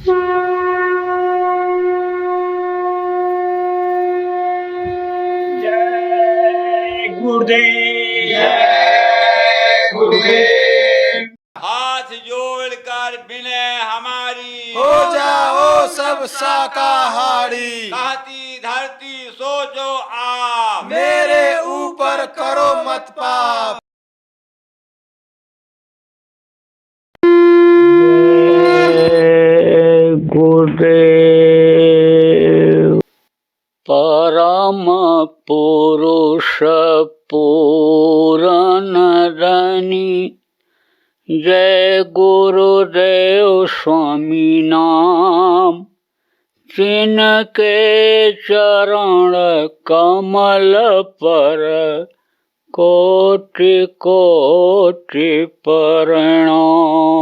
जय गुरुदेव, जय गुरुदेव। हाथ जोड़कर विनय हमारी, हो जाओ सब शाकाहारी। कहती धरती सोचो आप, मेरे ऊपर करो मत पाप। जय गुरुदेव। परम पुरुष पूरन धनी, जय गुरुदेव स्वामी नाम, जिनके चरण कमल पर कोटि कोटि प्रणाम।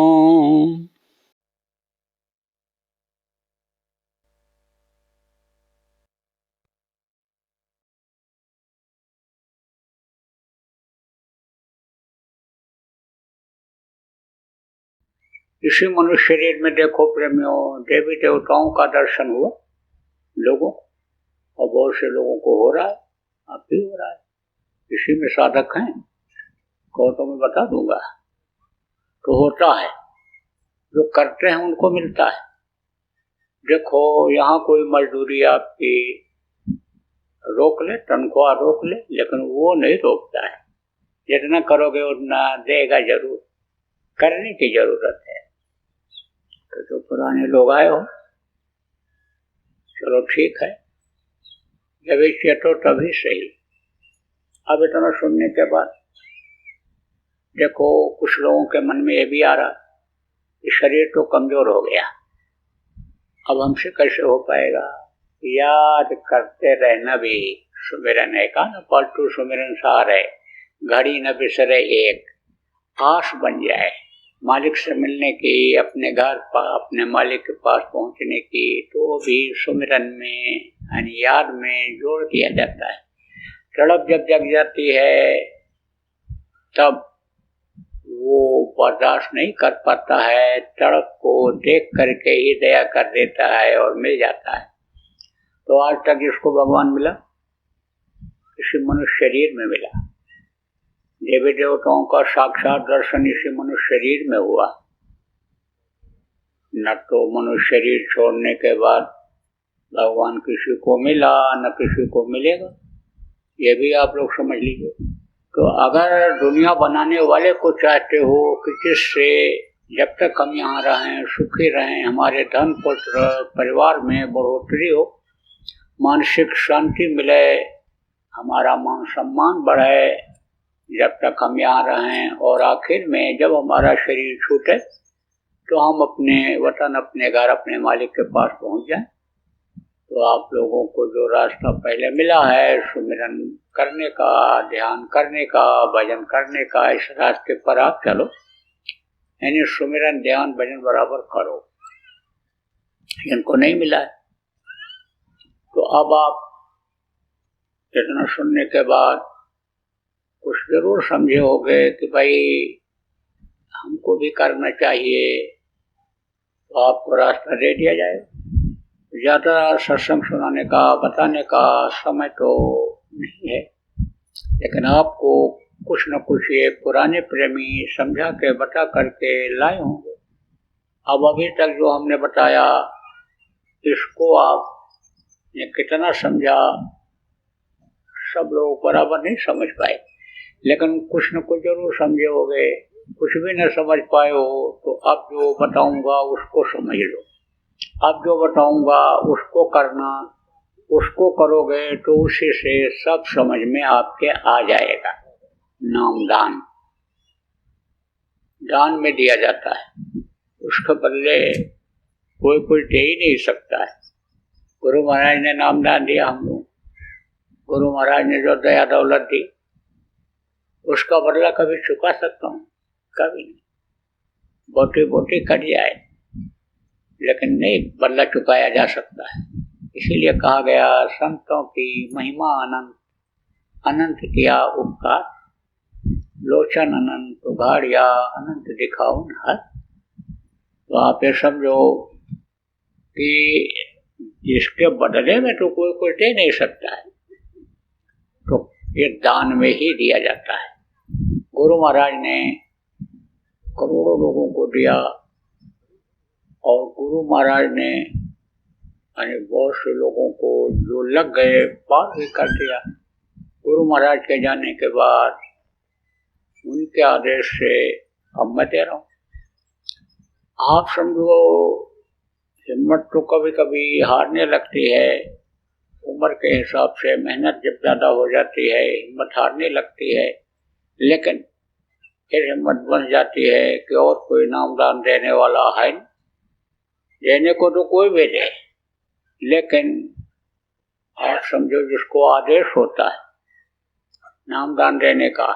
इसी मनुष्य शरीर में देखो प्रेमियों, देवी देवताओं का दर्शन हुआ लोगों को, और बहुत से लोगों को हो रहा है, अब भी हो रहा है। इसी में साधक हैं, कहो तो मैं बता दूंगा। तो होता है, जो करते हैं उनको मिलता है। देखो यहाँ कोई मजदूरी आपकी रोक ले, तनख्वाह रोक ले, लेकिन वो नहीं रोकता है। जितना करोगे उतना देगा जरूर, करने की जरूरत है। तो जो पुराने लोग आए हो, चलो ठीक है, भविष्य तो तभी सही। अब इतना सुनने के बाद देखो कुछ लोगों के मन में ये भी आ रहा कि शरीर तो कमजोर हो गया, अब हमसे कैसे हो पाएगा। याद करते रहना भी सुमिरन है का न पलटू सुमिरन सार है, घड़ी न बिसरे एक। आस बन जाए मालिक से मिलने की, अपने घर पर अपने मालिक के पास पहुंचने की, तो भी सुमिरन में यानी याद में जोड़ दिया जाता है। तड़प जब जग जाती है तब वो बर्दाश्त नहीं कर पाता है, तड़प को देख करके ही दया कर देता है और मिल जाता है। तो आज तक जिसको भगवान मिला, इसी मनुष्य शरीर में मिला। देवी देवताओं का साक्षात दर्शन इसी मनुष्य शरीर में हुआ। न तो मनुष्य शरीर छोड़ने के बाद भगवान किसी को मिला, न किसी को मिलेगा, ये भी आप लोग समझ लीजिए। तो अगर दुनिया बनाने वाले को चाहते हो कि जिससे जब तक हम यहाँ रहें सुखी रहें, हमारे धन पुत्र परिवार में बढ़ोतरी हो, मानसिक शांति मिले, हमारा मान सम्मान बढ़े, जब तक हम यहाँ रहें, और आखिर में जब हमारा शरीर छूटे तो हम अपने वतन, अपने घर, अपने मालिक के पास पहुँच जाएं। तो आप लोगों को जो रास्ता पहले मिला है सुमिरन करने का, ध्यान करने का, भजन करने का, इस रास्ते पर आप चलो, यानी सुमिरन ध्यान भजन बराबर करो। इनको नहीं मिला है तो अब आप इतना सुनने के बाद कुछ जरूर समझे होगे कि भाई हमको भी करना चाहिए, तो आपको रास्ता दे दिया जाएगा। ज़्यादा सत्संग सुनाने का, बताने का समय तो नहीं है, लेकिन आपको कुछ न कुछ ये पुराने प्रेमी समझा के बता करके लाए होंगे। अब अभी तक जो हमने बताया इसको आप ये कितना समझा, सब लोग बराबर नहीं समझ पाए, लेकिन कुछ न कुछ जरूर समझे होगे। कुछ भी न समझ पाए हो तो अब जो बताऊंगा उसको समझ लो, अब जो बताऊंगा उसको करना, उसको करोगे तो उसी से सब समझ में आपके आ जाएगा। नाम दान, दान में दिया जाता है, उसके बदले कोई कुछ दे ही नहीं सकता है। गुरु महाराज ने नाम दान दिया हम लोग, गुरु महाराज ने जो दया दौलत दी उसका बदला कभी चुका सकता हूँ? कभी नहीं। बोटी बोटी कट जाए लेकिन नहीं बदला चुकाया जा सकता है। इसीलिए कहा गया संतों की महिमा अनंत, अनंत किया उपकार, लोचन अनंत उघाड़िया, अनंत दिखाऊन हर। तो आप ये समझो कि जिसके बदले में तो कोई कुछ दे नहीं सकता है, तो ये दान में ही दिया जाता है। गुरु महाराज ने करोड़ों लोगों को दिया और गुरु महाराज ने बहुत से लोगों को जो लग गए पार भी कर दिया। गुरु महाराज के जाने के बाद उनके आदेश से अब मैं दे रहा हूँ। आप समझो हिम्मत तो कभी कभी हारने लगती है, उम्र के हिसाब से मेहनत जब ज़्यादा हो जाती है हिम्मत हारने लगती है, लेकिन फिर हिम्मत बन जाती है कि और कोई नामदान देने वाला है नहीं। देने को तो कोई भी दे, लेकिन आप समझो जिसको आदेश होता है नामदान देने का,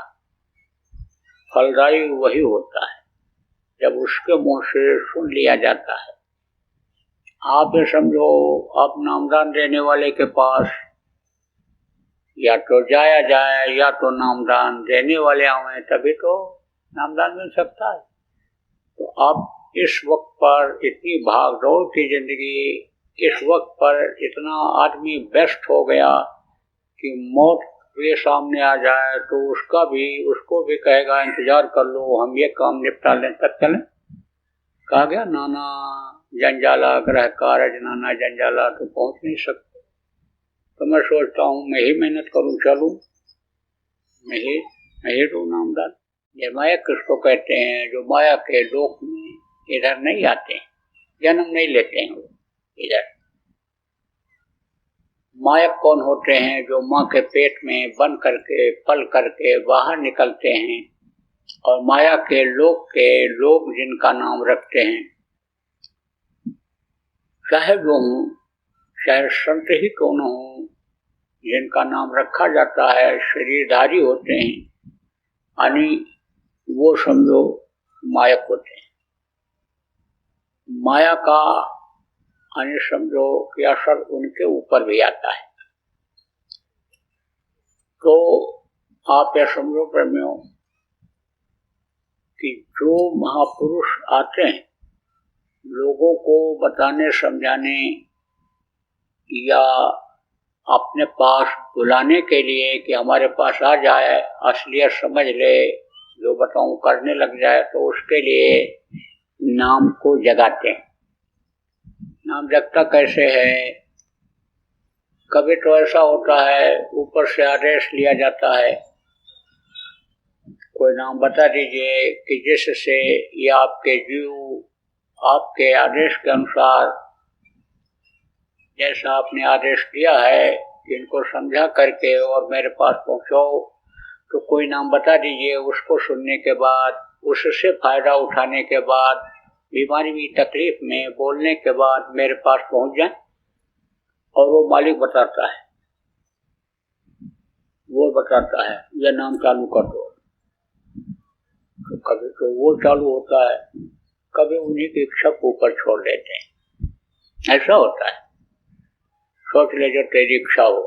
फलदायी वही होता है जब उसके मुंह से सुन लिया जाता है। आप ये समझो आप नामदान देने वाले के पास या तो जाया जाए या तो नामदान देने वाले आए, तभी तो नामदान मिल सकता है। तो आप इस वक्त पर इतनी भाग दौड़ की जिंदगी, इस वक्त पर इतना आदमी व्यस्त हो गया कि मौत भी सामने आ जाए तो उसको भी कहेगा इंतजार कर लो, हम ये काम निपटा लें तब चलें। कहा गया नाना जंजाला ग्रह कारज नाना जंजाला, तो पहुंच नहीं सकते। तो मैं सोचता हूँ मैं ही मेहनत करूँ, चलूँ, मैं ही दूँ नामदान। ये माया किसको कहते हैं? जो माया के लोक में इधर नहीं आते, जन्म नहीं लेते हैं वो इधर। मायक कौन होते हैं? जो माँ के पेट में बन करके पल करके बाहर निकलते हैं और माया के लोग जिनका नाम रखते हैं, चाहे वो हूँ चाहे संत ही कौन हो, जिनका नाम रखा जाता है, शरीरधारी होते हैं, यानी वो समझो मायक होते हैं। माया का यानी समझो कि असर उनके ऊपर भी आता है। तो आप यह समझो प्रेमियों कि जो महापुरुष आते हैं लोगों को बताने समझाने या अपने पास बुलाने के लिए कि हमारे पास आ जाए, असलियत समझ ले, जो बताऊं करने लग जाए, तो उसके लिए नाम को जगाते हैं। नाम जगता कैसे है? कभी तो ऐसा होता है ऊपर से आदेश लिया जाता है, कोई नाम बता दीजिए कि जिससे ये आपके जीव आपके आदेश के अनुसार, जैसा आपने आदेश दिया है कि इनको समझा करके और मेरे पास पहुंचाओ, तो कोई नाम बता दीजिए। उसको सुनने के बाद, उससे फायदा उठाने के बाद, बीमारी में तकलीफ में बोलने के बाद मेरे पास पहुंच जाए। और वो मालिक बताता है, वो बताता है ये नाम चालू कर दो। तो कभी तो वो चालू होता है, कभी उन्हीं की इच्छा को ऊपर छोड़ देते हैं। ऐसा होता है। सोच ले जो तेरी इच्छा हो,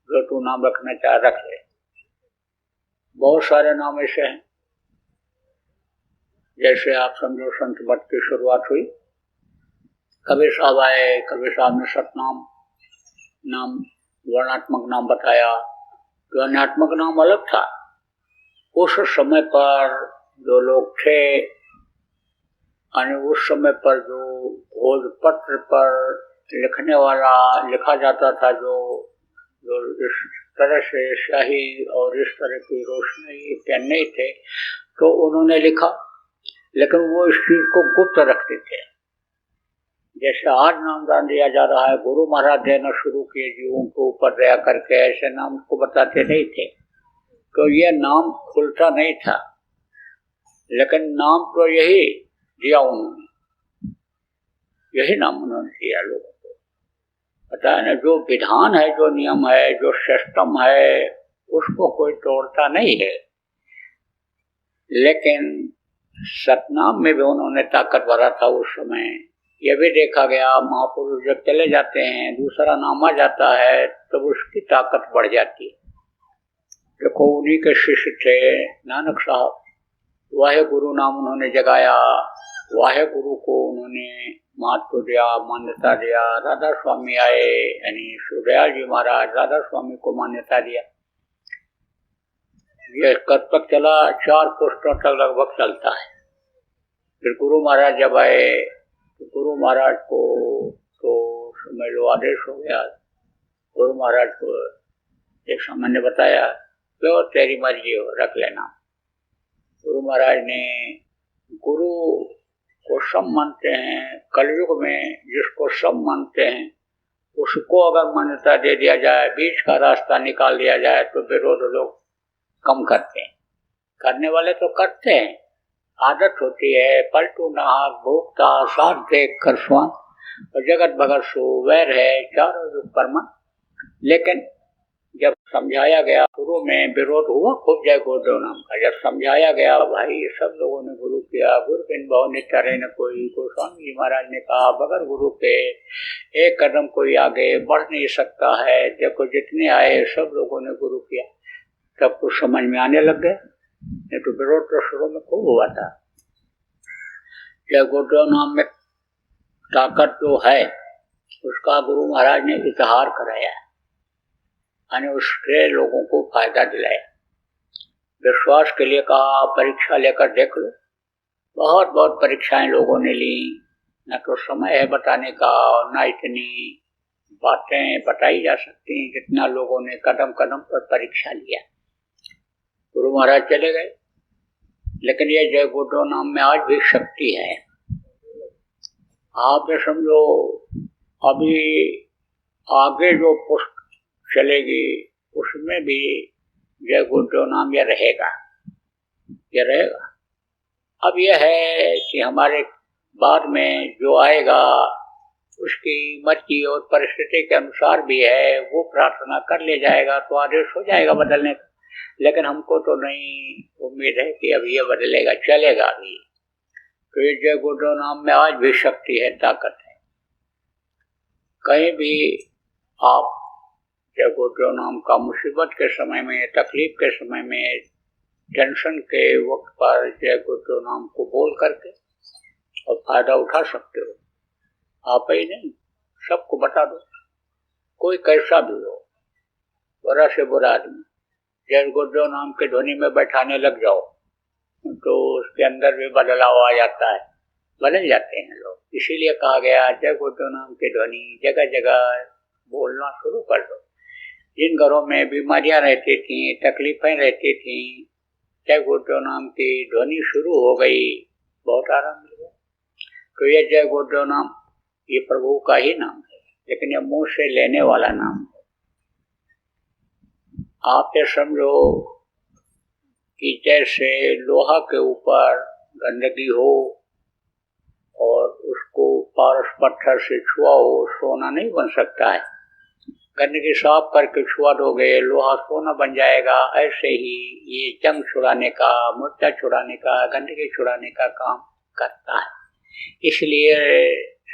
जो तू नाम रखना चाह रख ले। बहुत सारे नाम ऐसे हैं, जैसे आप समझो संत मत की शुरुआत हुई, कबीर साहब आए, कबीर साहब ने सतनाम नाम वर्णात्मक नाम बताया। वर्णात्मक नाम अलग था। उस समय पर जो लोग थे, उस समय पर जो भोजपत्र पर लिखने वाला लिखा जाता था, जो इस तरह से शाही और इस तरह की रोशनी पेन नहीं थे, तो उन्होंने लिखा, लेकिन वो इस चीज को गुप्त रखते थे। जैसे आज नामदान दिया जा रहा है, गुरु महाराज देना शुरू किए जीवों को ऊपर दया करके, ऐसे नाम को बताते नहीं थे। तो ये नाम खुलता नहीं था, लेकिन नाम तो यही दिया उन्होंने, यही नाम उन्होंने दिया लोगों को। पता है ना, जो विधान है, जो नियम है, जो सिस्टम है, उसको कोई तोड़ता नहीं है। लेकिन सतनाम में भी उन्होंने ताकत भरा था उस समय। यह भी देखा गया, महापुरुष जब चले जाते हैं, दूसरा नाम आ जाता है, तब तो उसकी ताकत बढ़ जाती है। देखो उन्हीं के शिष्य थे नानक साहब, वाहे गुरु नाम उन्होंने जगाया, वाहे गुरु को उन्होंने महत्व दिया, मान्यता दिया। राधा स्वामी आए, यानी सूर्यदयाल जी महाराज राधा स्वामी को मान्यता दिया। ये कब तक चला? 4 पुस्तों तक लगभग चलता है। फिर गुरु महाराज जब आए तो गुरु महाराज को तो समझ लो आदेश हो गया। गुरु महाराज को एक समय ने बताया, तो तेरी मर्जी हो, रख लेना। गुरु महाराज ने गुरु को सब मानते हैं, कलयुग में जिसको सब मानते हैं उसको अगर मान्यता दे दिया जाए, बीच का रास्ता निकाल दिया जाए, तो विरोध लोग कम करते हैं। करने वाले तो करते हैं, आदत होती है। पलटू नाहक भोगता साथ देख कर स्वान, और जगत भगत सो वैर है चारों युग परमान। लेकिन जब समझाया गया, शुरू में विरोध हुआ खूब जय गुरुदेव नाम का। जब समझाया गया, भाई सब लोगों ने गुरु किया, गुरु बिन भाव निचारे न कोई। गोस्वामी जी महाराज ने कहा, बगैर गुरु के एक कदम कोई आगे बढ़ नहीं सकता है। देखो जितने आए सब लोगों ने गुरु किया, सब कुछ समझ में आने लग गए। नहीं तो विरोध तो शुरू में खूब हुआ था। जय गुरुदेव नाम में ताकत जो है उसका गुरु महाराज ने इजहार कराया, यानी उससे लोगों को फायदा दिलाया। विश्वास के लिए कहा, परीक्षा लेकर देख लो। बहुत बहुत परीक्षाएं लोगों ने ली, न तो समय है बताने का, न इतनी बातें बताई जा सकती जितना लोगों ने कदम कदम पर परीक्षा लिया। गुरु महाराज चले गए, लेकिन ये जय गुरुदेव नाम में आज भी शक्ति है। आप ये समझो, अभी आगे जो पुष्प चलेगी उसमें भी जय गुरुदेव नाम ये रहेगा। अब यह है कि हमारे बाद में जो आएगा उसकी मर्जी और परिस्थिति के अनुसार भी है, वो प्रार्थना कर ले जाएगा तो आदेश हो जाएगा बदलने का। लेकिन हमको तो नहीं उम्मीद है कि अब ये बदलेगा, चलेगा भी। तो ये जय गुरुदेव नाम में आज भी शक्ति है, ताकत है। कहीं भी आप जय गुरुदेव नाम का मुसीबत के समय में, तकलीफ के समय में, टेंशन के वक्त पर जय गुरुदेव नाम को बोल करके और फायदा उठा सकते हो। आप ही नहीं, सबको बता दो, कोई कैसा भी हो, बुरा से बुरा आदमी, जय गुरुदेव नाम के ध्वनि में बैठाने लग जाओ तो उसके अंदर भी बदलाव आ जाता है, बदल जाते हैं लोग। इसीलिए कहा गया जय गुरुदेव नाम के ध्वनि जगह जगह बोलना शुरू कर दो। जिन घरों में बीमारियां रहती थी, तकलीफें रहती थी, जय गुरुदेव नाम की ध्वनि शुरू हो गई, बहुत आराम मिल गया। तो ये जय गुरुदेव नाम ये प्रभु का ही नाम है, लेकिन ये मुंह से लेने वाला नाम है। आप ये समझो कि जैसे लोहा के ऊपर गंदगी हो और उसको पारस पत्थर से छुआ हो, सोना नहीं बन सकता है। गंदगी साफ करके छुआ दोगे, लोहा सोना बन जाएगा। ऐसे ही ये जंग छुड़ाने का, मुद्दा छुड़ाने का, गंदगी छुड़ाने का काम करता है। इसलिए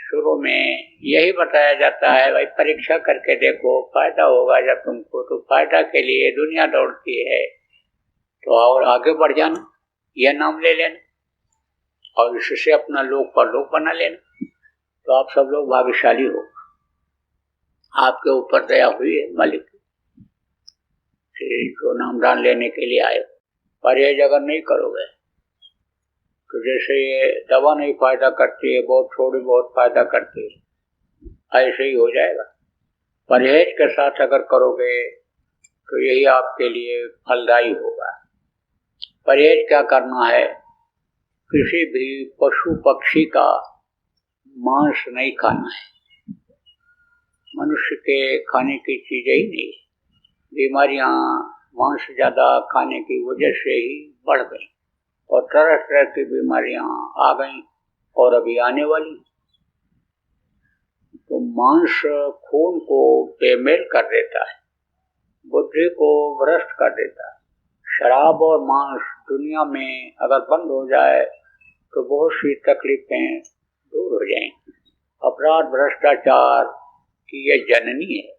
शुरू में यही बताया जाता है, भाई परीक्षा करके देखो, फायदा होगा जब तुमको। तो फायदा के लिए दुनिया दौड़ती है, तो और आगे बढ़ जाना, यह नाम ले लेना और इससे अपना लोक पर लोक बना लेना। तो आप सब लोग भाग्यशाली हो, आपके ऊपर दया हुई है मालिक जो नामदान लेने के लिए आए। पर ये अगर नहीं करोगे तो जैसे ये दवा नहीं फायदा करती है, बहुत थोड़ी बहुत फायदा करती है, ऐसे ही हो जाएगा। परहेज के साथ अगर करोगे तो यही आपके लिए फलदायी होगा। परहेज क्या करना है? किसी भी पशु पक्षी का मांस नहीं खाना है। मनुष्य के खाने की चीजें ही नहीं, बीमारियां मांस ज्यादा खाने की वजह से ही बढ़ गई और तरह तरह की बीमारियां आ गई और अभी आने वाली। तो मांस खून को बेमेल कर देता है, बुद्धि को भ्रष्ट कर देता है। शराब और मांस दुनिया में अगर बंद हो जाए तो बहुत सी तकलीफें दूर हो जाएंगी। अपराध भ्रष्टाचार की यह जननी है।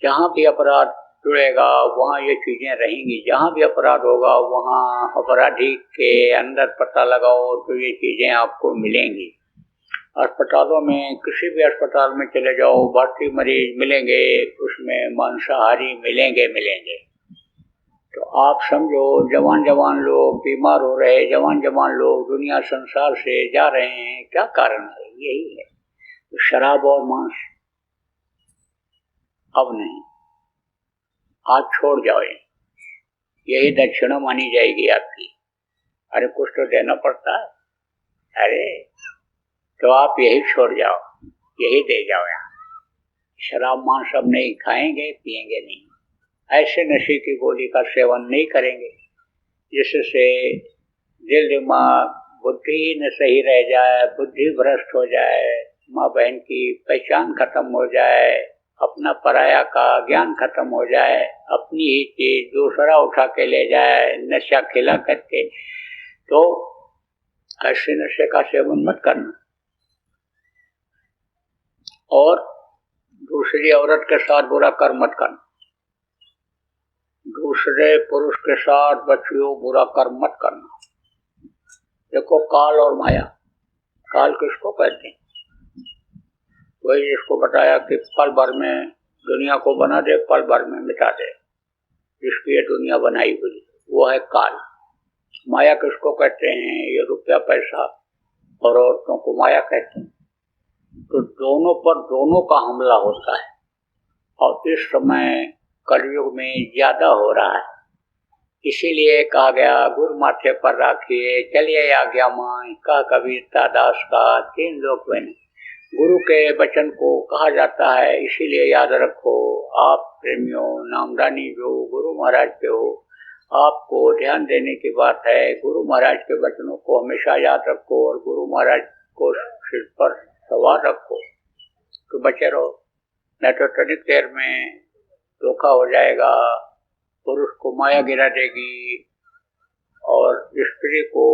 जहाँ भी अपराध जुड़ेगा वहाँ ये चीज़ें रहेंगी। जहाँ भी अपराध होगा वहाँ अपराधी के अंदर पता लगाओ तो ये चीज़ें आपको मिलेंगी। अस्पतालों में, किसी भी अस्पताल में चले जाओ, भर्ती मरीज मिलेंगे, उसमें मांसाहारी मिलेंगे। तो आप समझो, जवान जवान लोग बीमार हो रहे, जवान जवान लोग दुनिया संसार से जा रहे हैं, क्या कारण है? यही है, तो शराब और मांस अब नहीं, आप छोड़ जाओ, यही दक्षिणा मानी जाएगी आपकी। अरे कुछ तो देना पड़ता है, अरे तो आप यही छोड़ जाओ, यही दे जाओ। यहाँ शराब मांस अब नहीं खाएंगे, पिएंगे नहीं, ऐसे नशे की गोली का सेवन नहीं करेंगे जिससे दिल दिमाग बुद्धि न सही रह जाए, बुद्धि भ्रष्ट हो जाए, माँ बहन की पहचान खत्म हो जाए, अपना पराया का ज्ञान खत्म हो जाए, अपनी ही चीज दूसरा उठा के ले जाए नशा खिला करके। तो ऐसे नशे का सेवन मत करना। और दूसरी औरत के साथ बुरा कर्म मत करना, दूसरे पुरुष के साथ बच्चियों बुरा कर्म मत करना। देखो काल और माया, काल किसको कहते हैं? वही इसको बताया कि पल भर में दुनिया को बना दे, पल भर में मिटा दे, जिसकी ये दुनिया बनाई हुई, वो है काल। माया किसको कहते हैं? ये रुपया पैसा और औरतों को माया कहते हैं। तो दोनों पर दोनों का हमला होता है, और इस समय कलयुग में ज्यादा हो रहा है। इसीलिए कहा गया गुरु माथे पर राखिए चलिए आज्ञा मान, कहा कबीर दास का 3 लोक बने। गुरु के वचन को कहा जाता है, इसीलिए याद रखो। आप प्रेमियों नामदानी जो गुरु महाराज के हो, आपको ध्यान देने की बात है, गुरु महाराज के वचनों को हमेशा याद रखो और गुरु महाराज को सिर पर सवार रखो, तो बचे रहो। नहीं तो तनिक देर में धोखा हो जाएगा, पुरुष को माया गिरा देगी और स्त्री को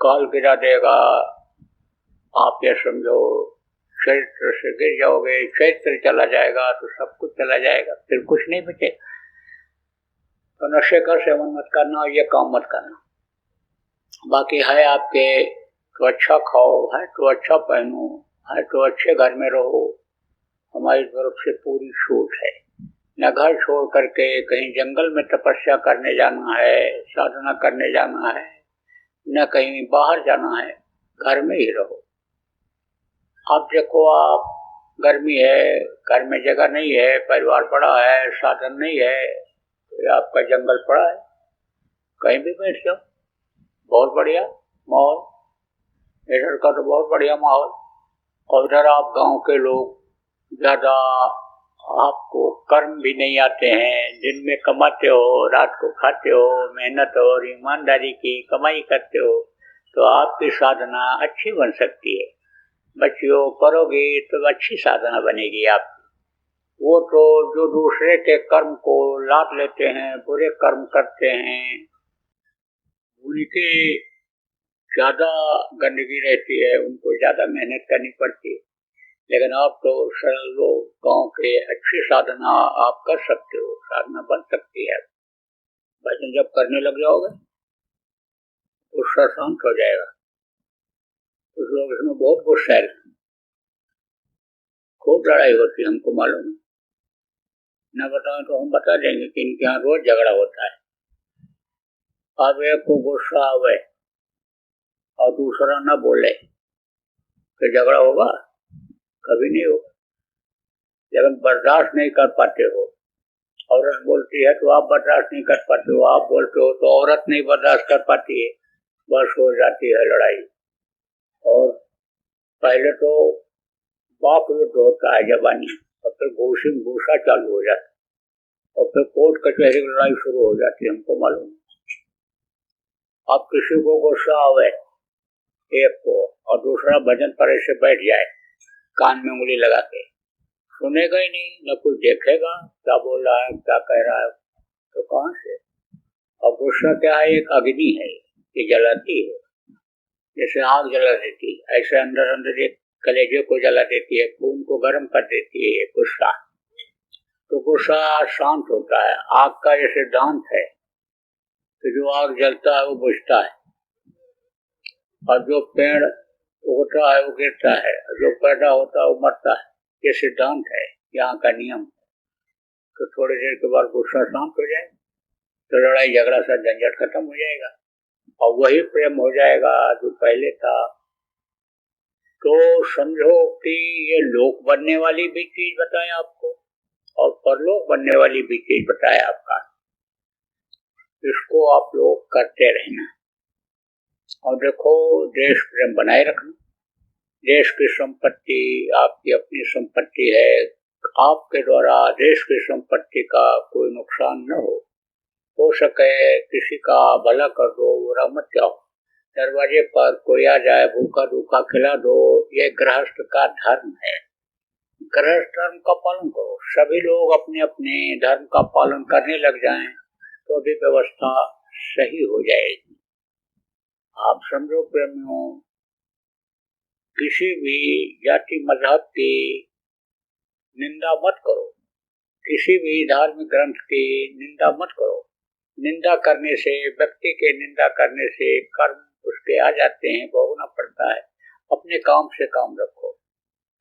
काल गिरा देगा। आप ये समझो, चरित्र से गिर जाओगे, चरित्र चला जाएगा तो सब कुछ चला जाएगा, फिर कुछ नहीं बचेगा। तो नशे का सेवन मत करना, ये काम मत करना। बाकी है आपके तो अच्छा खाओ, है तो अच्छा पहनो, है तो अच्छे घर में रहो, हमारी तरफ से पूरी छूट है। न घर छोड़ करके कहीं जंगल में तपस्या करने जाना है, साधना करने जाना है, न कहीं बाहर जाना है, घर में ही रहो। आप देखो, आप गर्मी है, घर में जगह नहीं है, परिवार बड़ा है, साधन नहीं है, तो आपका जंगल पड़ा है, कहीं भी बैठ जाओ, बहुत बढ़िया माहौल, इधर का तो बहुत बढ़िया माहौल। और इधर आप गांव के लोग ज्यादा, आपको कर्म भी नहीं आते हैं, दिन में कमाते हो, रात को खाते हो, मेहनत और ईमानदारी की कमाई करते हो, तो आपकी साधना अच्छी बन सकती है। बच्चियों करोगे तो अच्छी साधना बनेगी आपकी। वो तो जो दूसरे के कर्म को लाद लेते हैं, बुरे कर्म करते हैं, उनकी ज्यादा गंदगी रहती है, उनको ज्यादा मेहनत करनी पड़ती है। लेकिन आप तो सरल लोग, गांव के, अच्छी साधना आप कर सकते हो, साधना बन सकती है। भजन जब करने लग जाओगे गुस्सा शांत हो जाएगा। कुछ लोग इसमें बहुत गुस्सा है, खूब लड़ाई होती है, हमको मालूम है, न बताएं तो हम बता देंगे कि इनके यहाँ रोज झगड़ा होता है। अब एक को गुस्सा आवे और दूसरा न बोले तो झगड़ा होगा? कभी नहीं होगा। लेकिन बर्दाश्त नहीं कर पाते हो, औरत बोलती है तो आप बर्दाश्त नहीं कर पाते हो, आप बोलते हो तो औरत नहीं बर्दाश्त कर पाती है, बस हो जाती है लड़ाई। और पहले तो बाप युद्ध होता है जवानी, और फिर घूसी घूसा चालू हो जाता है, और फिर कोर्ट कचहरी की लड़ाई शुरू हो जाती है, हमको मालूम। अब किसी को गुस्सा आवे एक को, और दूसरा भजन पर ऐसे बैठ जाए कान में उंगली लगा के, सुनेगा ही नहीं, न कुछ देखेगा क्या बोल रहा है, क्या कह रहा है, तो कहां से। और गुस्सा क्या है? एक अग्नि है, ये जलाती है, जैसे आग जला देती है, ऐसे अंदर अंदर एक कलेजे को जला देती है, खून को गर्म कर देती है गुस्सा। तो गुस्सा शांत होता है। आग का ये सिद्धांत है कि जो आग जलता है वो बुझता है, और जो पेड़ उगता है वो गिरता है, और जो पैदा होता है वो मरता है। ये सिद्धांत है, यहाँ का नियम। तो थोड़ी देर के बाद गुस्सा शांत हो जाए तो लड़ाई झगड़ा सा झंझट खत्म हो जाएगा, और वही प्रेम हो जाएगा जो पहले था। तो समझो कि ये लोक बनने वाली भी चीज बताए आपको, और परलोक बनने वाली भी चीज बताए आपका। इसको आप लोग करते रहना। और देखो, देश प्रेम बनाए रखना। देश की संपत्ति आपकी अपनी संपत्ति है, आपके द्वारा देश की संपत्ति का कोई नुकसान न हो सके किसी का भला कर दो, बुरा मत जाओ। दरवाजे पर कोई आ जाए, भूखा दूखा खिला दो, ये गृहस्थ का धर्म है। गृहस्थ धर्म का पालन करो। सभी लोग अपने अपने धर्म का पालन करने लग जाएं तो भी व्यवस्था सही हो जाएगी। आप समझो प्रेमियों, किसी भी जाति मजहब की निंदा मत करो, किसी भी धार्मिक ग्रंथ की निंदा मत करो। निंदा करने से, व्यक्ति के निंदा करने से कर्म उसके आ जाते हैं, भोगना पड़ता है। अपने काम से काम रखो,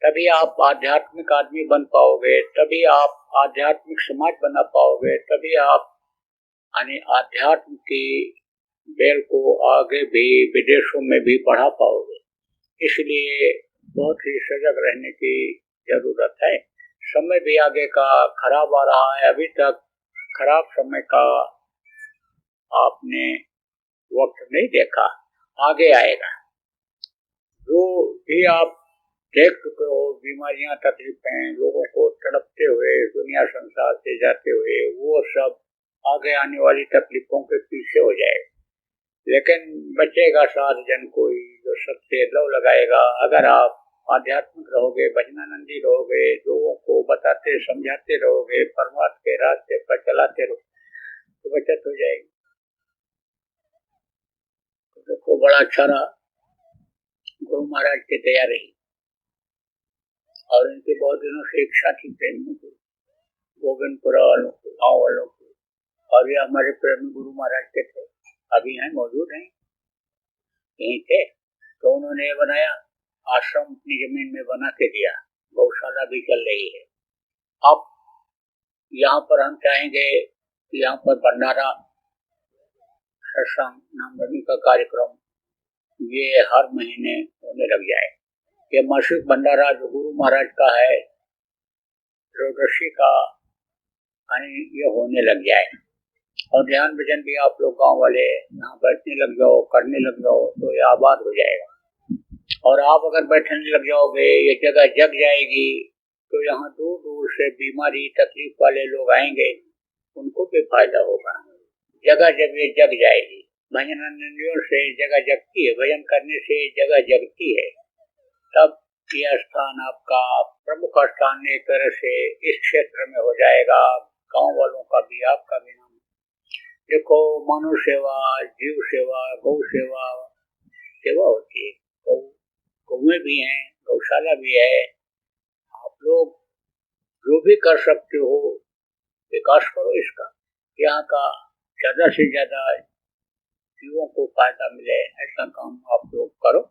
तभी आप आध्यात्मिक आदमी बन पाओगे, तभी आप आध्यात्मिक समाज बना पाओगे, तभी आप आध्यात्म की बेल को आगे भी विदेशों में भी बढ़ा पाओगे। इसलिए बहुत ही सजग रहने की जरूरत है। समय भी आगे का खराब आ रहा है, अभी तक खराब समय का आपने वक्त नहीं देखा, आगे आएगा। जो भी आप देख चुके हो, बीमारियां, तकलीफें, लोगों को तड़पते हुए दुनिया संसार से जाते हुए, वो सब आगे आने वाली तकलीफों के पीछे हो जाएगा। लेकिन बचेगा सात जन कोई जो सबसे लव लगाएगा। अगर आप आध्यात्मिक रहोगे, भजनानंदी रहोगे, लोगों को बताते समझाते रहोगे, परमात्मा के रास्ते पर चलाते रहो, तो बचत हो जाएगी। तो देखो, बड़ा अच्छा रहा, गुरु महाराज की दया रही, और इनकी बहुत दिनों से इच्छा थी प्रेमियों की, गोविंदपुरा वालों की, गाँव वालों की। और ये हमारे प्रेमी गुरु महाराज के थे, अभी हैं, मौजूद हैं, यहीं थे। तो उन्होंने ये बनाया, आश्रम अपनी जमीन में बना के दिया, गौशाला भी चल रही है। अब यहाँ पर हम चाहेंगे कि यहाँ पर भंडारा, सत्संग, नामधनी का कार्यक्रम ये हर महीने होने लग जाए। ये मासिक भंडारा जो गुरु महाराज का है, त्रयोदशी का, ये होने लग जाए। और ध्यान भजन भी आप लोग गांव वाले यहाँ बैठने लग जाओ, करने लग जाओ, तो ये आबाद हो जाएगा। और आप अगर बैठने लग जाओगे, ये जगह जग जाएगी, तो यहाँ दूर दूर से बीमारी तकलीफ वाले लोग आएंगे, उनको भी फायदा होगा। जगह जब ये जग जाएगी, भजनानंदियों से जगह जगती है, भजन करने से जगह जगती है, तब यह स्थान आपका प्रमुख स्थान एक तरह से इस क्षेत्र में हो जाएगा। गाँव वालों का भी, आपका भी नाम। देखो, मानव सेवा, जीव सेवा, गौ सेवा, सेवा होती है। गौएं भी हैं, गौशाला भी है। आप लोग जो भी कर सकते हो, विकास करो इसका। यहाँ का ज्यादा से ज्यादा जीवों को फायदा मिले, ऐसा काम आप लोग करो।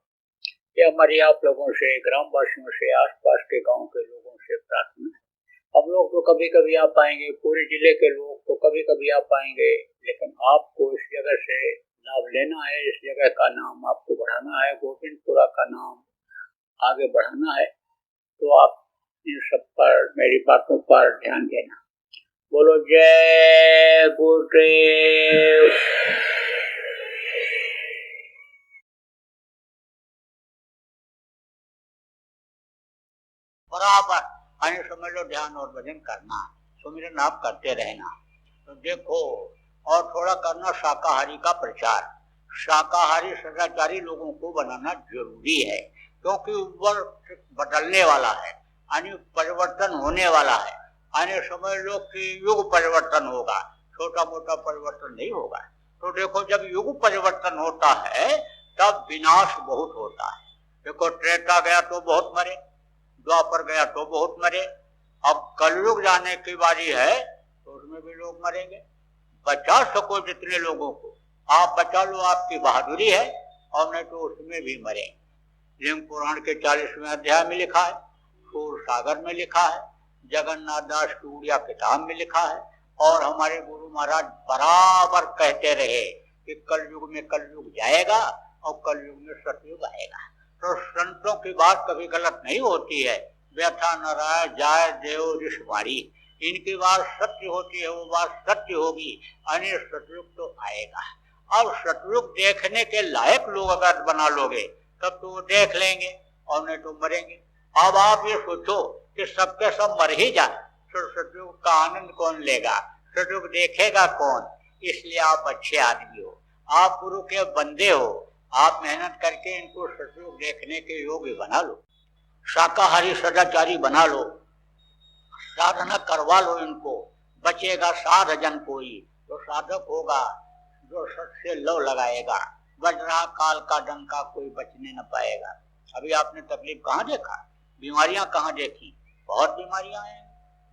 ये हमारी आप लोगों से, ग्रामवासियों से, आसपास के गांव के लोगों से प्रार्थना है। हम लोग तो कभी कभी आ पाएंगे, पूरे जिले के लोग तो कभी कभी आ पाएंगे, लेकिन आपको इस जगह से लाभ लेना है, इस जगह का नाम आपको बढ़ाना है, गोविंदपुरा का नाम आगे बढ़ाना है। तो आप इन सब पर, मेरी बातों पर ध्यान देना। बोलो जय गुरुदेव। बराबर समझ लो, ध्यान और भजन करना, सुमिरन आप करते रहना। तो देखो, और थोड़ा करना शाकाहारी का प्रचार। शाकाहारी सदाचारी लोगों को बनाना जरूरी है, क्योंकि वर्ष बदलने वाला है, यानी परिवर्तन होने वाला है। आने समझ लो कि युग परिवर्तन होगा, छोटा मोटा परिवर्तन नहीं होगा। तो देखो, जब युग परिवर्तन होता है तब विनाश बहुत होता है। देखो, त्रेता गया तो बहुत मरे, द्वापर गया तो बहुत मरे, अब कलयुग जाने की बारी है तो उसमें भी लोग मरेंगे। बचा सको जितने लोगों को आप बचा लो, आपकी बहादुरी है, और नहीं तो उसमें भी मरेंगे। लिंग पुराण के 40वें अध्याय में लिखा है, सूर सागर में लिखा है, जगन्नाथ दास की उड़िया किताब में लिखा है, और हमारे गुरु महाराज बराबर कहते रहे कि कलयुग में कलयुग जाएगा और कलयुग में सतयुग आएगा। तो संतों की बात कभी गलत नहीं होती है। व्यथा न राय जाय देव ऋषवाणी, इनकी बात सत्य होती है, वो बात सत्य होगी। अन्य सतयुग तो आएगा। अब सतयुग देखने के लायक लोग अगर बना लोगे तब तो वो देख लेंगे, और नहीं तो मरेंगे। अब आप ये सोचो कि सबके सब मर ही जाए तो सतयुग का आनंद कौन लेगा, सतयुग देखेगा कौन? इसलिए आप अच्छे आदमी हो, आप गुरु के बंदे हो, आप मेहनत करके इनको सतयुग देखने के योग्य बना लो, शाकाहारी सदाचारी बना लो, साधना करवा लो इनको। बचेगा साध जन कोई, जो साधक होगा, जो सत से लव लगाएगा, वज्रा काल का डंका कोई बचने न पाएगा। अभी आपने तकलीफ कहाँ देखा, बीमारियां कहाँ देखी? बहुत बीमारियां हैं,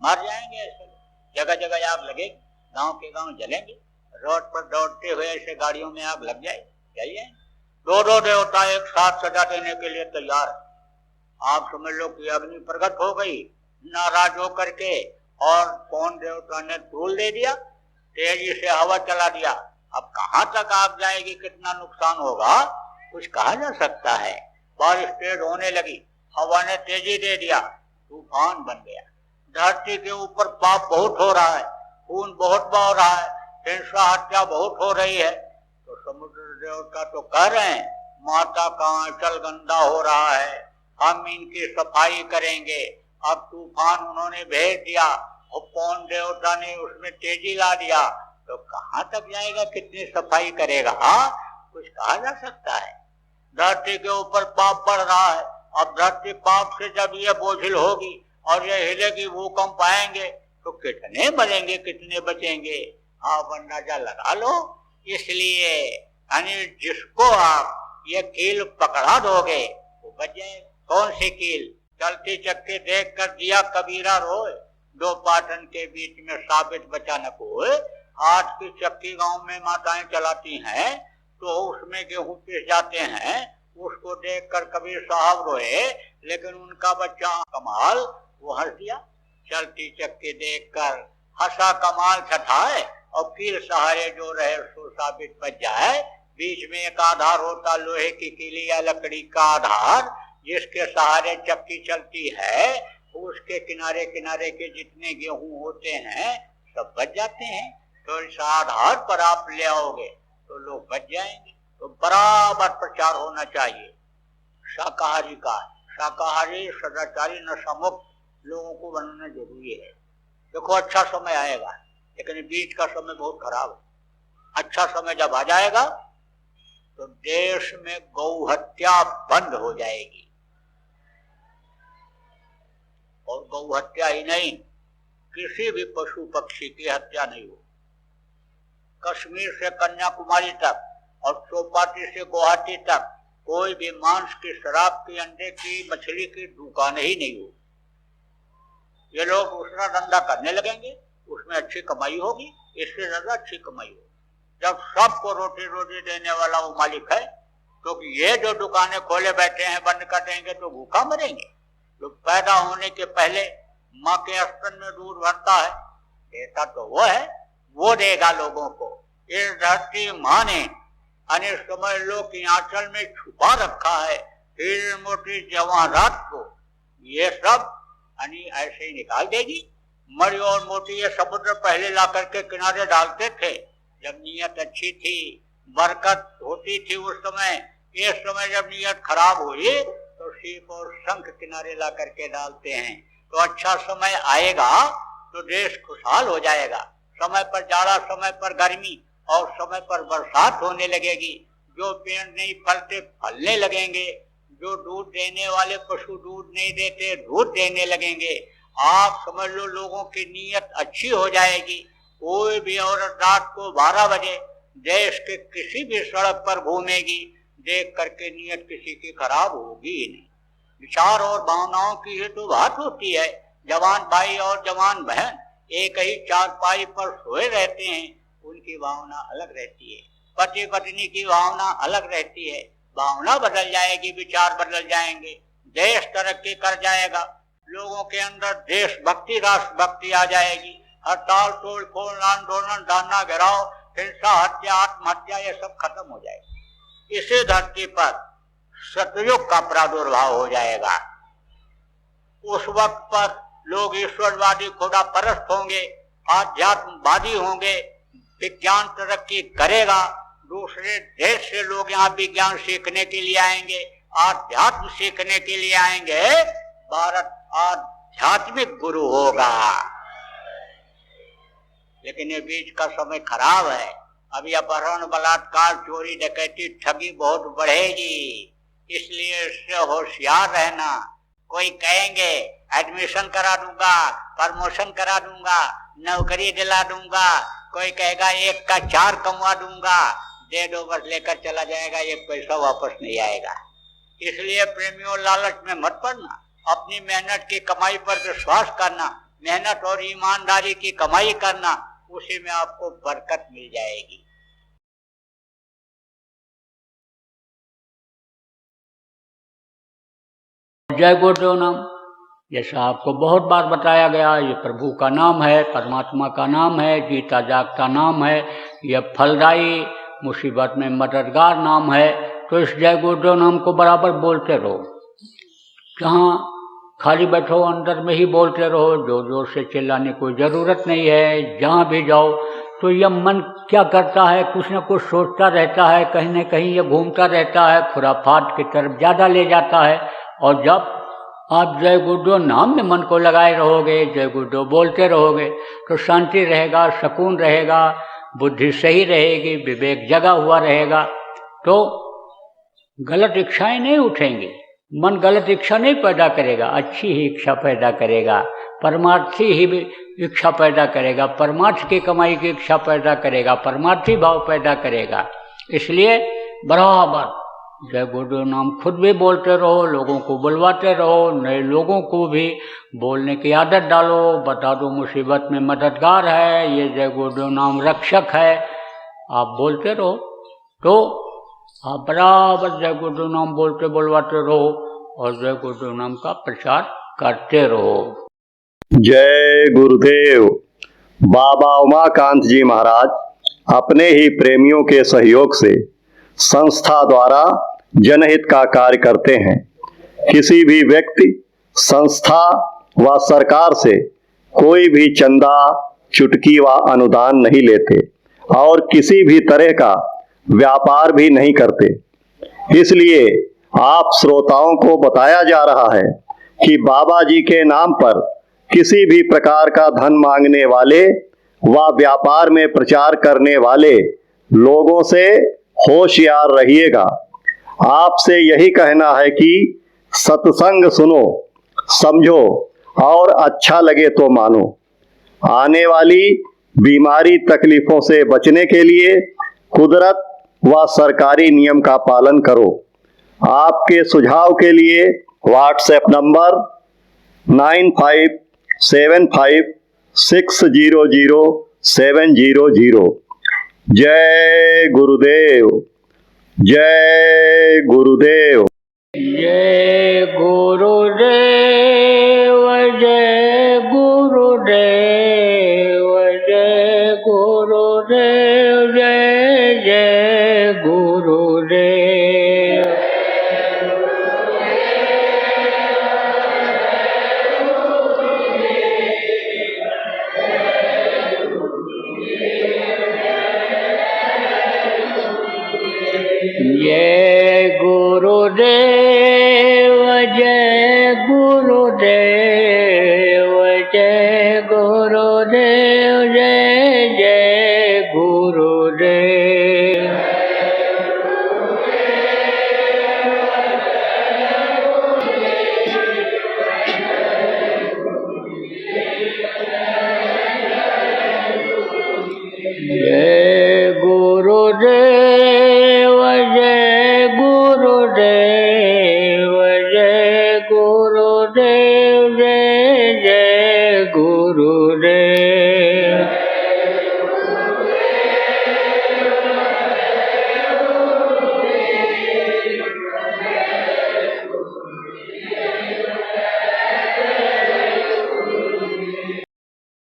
मर जाएंगे ऐसे। जगह जगह आग लगेगी, गांव के गांव जलेंगे, रोड पर दौड़ते हुए ऐसे गाड़ियों में आग लग जाए, जाइए। दो देवता एक साथ सजा देने के लिए तैयार है। आप समझ लो कि अग्नि प्रकट हो गई नाराज हो करके, और कौन देवता ने धूल दे दिया, तेजी से हवा चला दिया। अब कहाँ तक आग जाएगी, कितना नुकसान होगा, कुछ कहा जा सकता है। बारिश तेज होने लगी, हवा ने तेजी दे दिया, तूफान बन गया। धरती के ऊपर पाप बहुत हो रहा है, खून बहुत बह रहा है, हिंसा हत्या बहुत हो रही है। तो समुद्र देवता तो कह रहे हैं माता का आंचल गंदा हो रहा है, हम इनकी सफाई करेंगे। अब तूफान उन्होंने भेज दिया और कौन देवता ने उसमें तेजी ला दिया, तो कहाँ तक जाएगा, कितनी सफाई करेगा? हाँ, कुछ कहा जा सकता है। धरती के ऊपर पाप बढ़ रहा है, अब धरती पाप से जब ये बोझिल होगी और ये हिलेगी, भूकंप आएंगे, तो कितने मरेंगे, कितने बचेंगे? आप अंदाजा लगा लो। इसलिए यानी जिसको आप ये कील पकड़ा दोगे वो बच जाए। कौन सी कील? चलती चक्के देख कर दिया कबीरा रोए, दो पाटन के बीच में साबित बचा न कोई। आज की चक्की गांव में माताएं चलाती हैं तो उसमें गेहूं पीस जाते हैं, उसको देखकर कबीर साहब रोए, लेकिन उनका बच्चा कमाल वो हंस दिया। चलती चक्की देखकर हंसा कमाल छठाए, और कील सहारे जो रहे सो साबित बच जाए। बीच में एक आधार होता लोहे की कीली या लकड़ी का आधार, जिसके सहारे चक्की चलती है, उसके किनारे किनारे के जितने गेहूं होते हैं सब बच जाते हैं। तो इस आधार पर आप ले आओगे तो लोग बच जाएंगे। तो बराबर प्रचार होना चाहिए शाकाहारी का। शाकाहारी सदाचारी नशामुक्त लोगों को बनाना जरूरी है। देखो अच्छा समय आएगा, लेकिन बीच का समय बहुत खराब है। अच्छा समय जब आ जाएगा तो देश में गौ हत्या बंद हो जाएगी, और गौ हत्या ही नहीं, किसी भी पशु पक्षी की हत्या नहीं हो। कश्मीर से कन्याकुमारी तक और चौपाटी से गुवाहाटी तक कोई भी मांस की, शराब की, अंडे की, मछली की दुकान ही नहीं हो। ये लोग दूसरा धंधा करने लगेंगे, उसमें अच्छी कमाई होगी, इससे ज्यादा अच्छी कमाई होगी। जब सबको रोटी रोटी देने वाला वो मालिक है, तो ये जो दुकानें खोले बैठे हैं बंद कर देंगे तो भूखा मरेंगे। जो पैदा होने के पहले माँ के स्तन में दूध भरता है, देता तो वो है, वो देगा लोगों को। इस धरती माँ ने अनेक समझ लो कि आंचल में छुपा रखा है हीरे मोती जवाहरात को, ये सब ऐसे ही निकाल देगी। मणि और मोती ये समुद्र पहले ला करके किनारे डालते थे जब नीयत अच्छी थी, बरकत होती थी उस समय। इस समय जब नीयत खराब हुई तो सीप और शंख किनारे ला करके डालते हैं। तो अच्छा समय आएगा तो देश खुशहाल हो जाएगा। समय पर जाड़ा, समय पर गर्मी और समय पर बरसात होने लगेगी। जो पेड़ नहीं फलते फलने लगेंगे, जो दूध देने वाले पशु दूध नहीं देते दूध देने लगेंगे। आप समझ लो लोगों की नीयत अच्छी हो जाएगी। कोई भी औरत रात को 12 बजे देश के किसी भी सड़क पर घूमेगी, देख करके नीयत किसी की खराब होगी ही नहीं। विचार और भावनाओं की ही तो बात होती है। जवान भाई और जवान बहन एक ही चारपाई पर सोए रहते हैं, उनकी भावना अलग रहती है। पति पत्नी की भावना अलग रहती है। भावना बदल जाएगी, विचार बदल जाएंगे, देश तरक्की कर जाएगा, लोगों के अंदर देशभक्ति राष्ट्रभक्ति आ जाएगी। हड़ताल तोड़ फोड़ आंदोलन दाना गिराव हिंसा हत्या आत्महत्या ये सब खत्म हो जाएगी। इसी धरती पर सतयुग का प्रादुर्भाव हो जाएगा। उस वक्त पर लोग ईश्वरवादी खुदा परस्त होंगे, आध्यात्मवादी होंगे, विज्ञान तरक्की करेगा, दूसरे देश से लोग यहाँ विज्ञान सीखने के लिए आएंगे, आध्यात्म सीखने के लिए आएंगे। भारत आध्यात्मिक गुरु होगा। लेकिन ये बीच का समय खराब है। अभी अपहरण बलात्कार चोरी डकैती ठगी बहुत बढ़ेगी, इसलिए इससे होशियार रहना। कोई कहेंगे एडमिशन करा दूंगा, प्रमोशन करा दूंगा, नौकरी दिला दूंगा, कोई कहेगा 1 का 4 कमवा दूंगा, दे दो बस लेकर चला जाएगा, 1 पैसा वापस नहीं आएगा। इसलिए प्रेमियों लालच में मत पड़ना, अपनी मेहनत की कमाई पर विश्वास करना, मेहनत और ईमानदारी की कमाई करना, उसी में आपको बरकत मिल जाएगी। जय गुरुदेव नाम जैसा आपको बहुत बार बताया गया, ये प्रभु का नाम है, परमात्मा का नाम है, जीता जागता नाम है, यह फलदायी मुसीबत में मददगार नाम है। तो इस जय गुरुदेव नाम को बराबर बोलते रहो। जहाँ खाली बैठो अंदर में ही बोलते रहो, जोर जोर से चिल्लाने की कोई ज़रूरत नहीं है। जहाँ भी जाओ तो यह मन क्या करता है, कुछ न कुछ सोचता रहता है, कहीं न कहीं ये घूमता रहता है, खुराफात की तरफ ज़्यादा ले जाता है। और जब आप जय गुरुदेव नाम में मन को लगाए रहोगे, जय गुरुदेव बोलते रहोगे, तो शांति रहेगा, सुकून रहेगा, बुद्धि सही रहेगी, विवेक जगा हुआ रहेगा। तो गलत इच्छाएं नहीं उठेंगी, मन गलत इच्छा नहीं पैदा करेगा, अच्छी ही इच्छा पैदा करेगा, परमार्थी ही इच्छा पैदा करेगा, परमार्थ की कमाई की इच्छा पैदा करेगा, परमार्थी भाव पैदा करेगा। इसलिए बराबर जय गुरुदेव नाम खुद भी बोलते रहो, लोगों को बुलवाते रहो, नए लोगों को भी बोलने की आदत डालो, बता दो मुसीबत में मददगार है, ये जय गुरुदेव नाम रक्षक है। आप बोलते रहो तो आप बराबर जय गुरुदेव नाम बोलते बुलवाते रहो और जय गुरुदेव नाम का प्रचार करते रहो। जय गुरुदेव। बाबा उमाकांत जी महाराज अपने ही प्रेमियों के सहयोग से संस्था द्वारा जनहित का कार्य करते हैं। किसी भी व्यक्ति, संस्था व सरकार से कोई भी चंदा, चुटकी व अनुदान नहीं लेते और किसी भी तरह का व्यापार भी नहीं करते। इसलिए आप श्रोताओं को बताया जा रहा है कि बाबा जी के नाम पर किसी भी प्रकार का धन मांगने वाले व व्यापार में प्रचार करने वाले लोगों से होशियार रहिएगा। आपसे यही कहना है कि सत्संग सुनो, समझो और अच्छा लगे तो मानो। आने वाली बीमारी तकलीफों से बचने के लिए कुदरत व सरकारी नियम का पालन करो। आपके सुझाव के लिए व्हाट्सएप नंबर 9575600700। जय गुरुदेव। जय गुरुदेव। जय गुरुदेव। जय गुरुदेव। जय गुरुदेव। जय जय गुरुदेव। जय गुरुदेव। जय गुरुदेव।